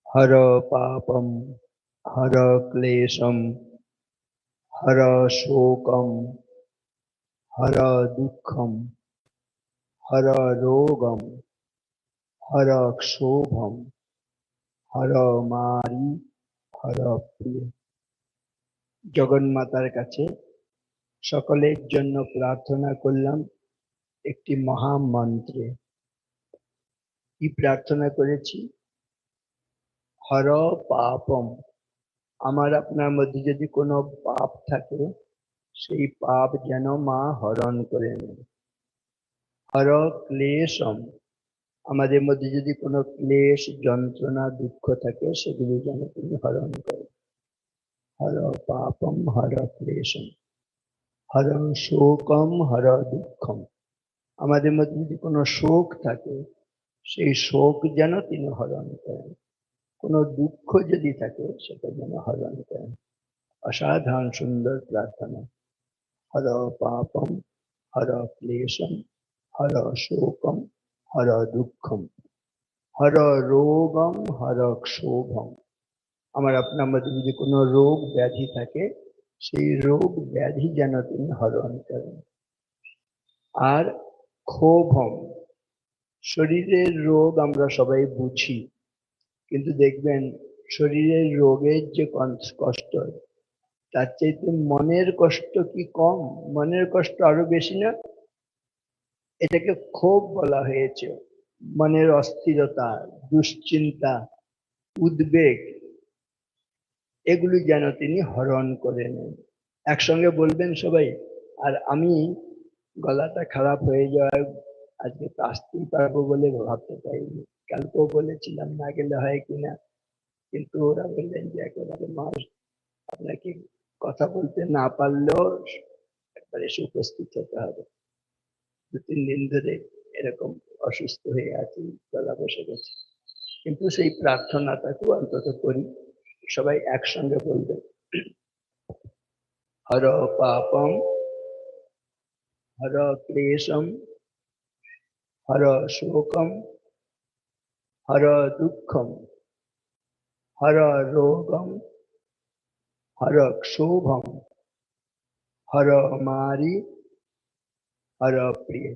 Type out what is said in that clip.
हर पापम हर क्लेशम हर शोकम हर दुखम हर रोगम हर क्षोभम हर मारी हर प्रिय। জগন্মাতার কাছে সকলের জন্য প্রার্থনা করলাম একটি মহামন্ত্রে। কি প্রার্থনা করেছি? হর পাপম, আমার আপনার মধ্যে যদি কোনো পাপ থাকে সেই পাপ যেন মা হরণ করে নেন। হর ক্লেশম, আমাদের মধ্যে যদি কোনো ক্লেশ যন্ত্রণা দুঃখ থাকে সেগুলি যেন তিনি হরণ করেন। হর পাপম হর ক্লেশম হর শোকম হর দুঃখম, আমাদের মধ্যে যদি কোনো শোক থাকে সেই শোক যেন তিনি হরণ করেন। কোনো দুঃখ যদি থাকে সেটা যেন হরণ করেন। অসাধারণ সুন্দর প্রার্থনা। হর পাপম হর ক্লেশম হর শোকম হর দুঃখম হর রোগম হর ক্ষোভম, আমার আপনার মধ্যে যদি কোনো রোগ ব্যাধি থাকে সেই রোগ ব্যাধি যেন তিনি হরণ করেন। আর ক্ষোভম, শরীরের রোগ আমরা সবাই বুঝি, কিন্তু দেখবেন শরীরের রোগের যে কষ্ট তার চাইতে মনের কষ্ট কি কম? মনের কষ্ট আরো বেশি না? এটাকে ক্ষোভ বলা হয়েছে। মনের অস্থিরতা, দুশ্চিন্তা, উদ্বেগ, এগুলি যেন তিনি হরণ করে নেন। একসঙ্গে বলবেন সবাই। আর আমি গলাটা খারাপ হয়ে যাওয়ার আজকে তো আসতেই পারবো বলে ভাবতে পারিনি। কালকেও বলেছিলাম না গেলে হয় কিনা, কিন্তু ওরা বললেন যে একেবারে মাস আপনাকে কথা বলতে না পারলেও একবার এসে উপস্থিত হতে হবে। 2-3 দিন ধরে এরকম অসুস্থ হয়ে আছি, গলা বসে গেছে, কিন্তু সেই প্রার্থনাটাকে অন্তত করি। সবাই একসঙ্গে বলবেন। হর পাপম হর ক্লেশম হর শোকম হর দুঃখম হর রোগম হর ক্ষোভম হর মারি হর প্রিয়।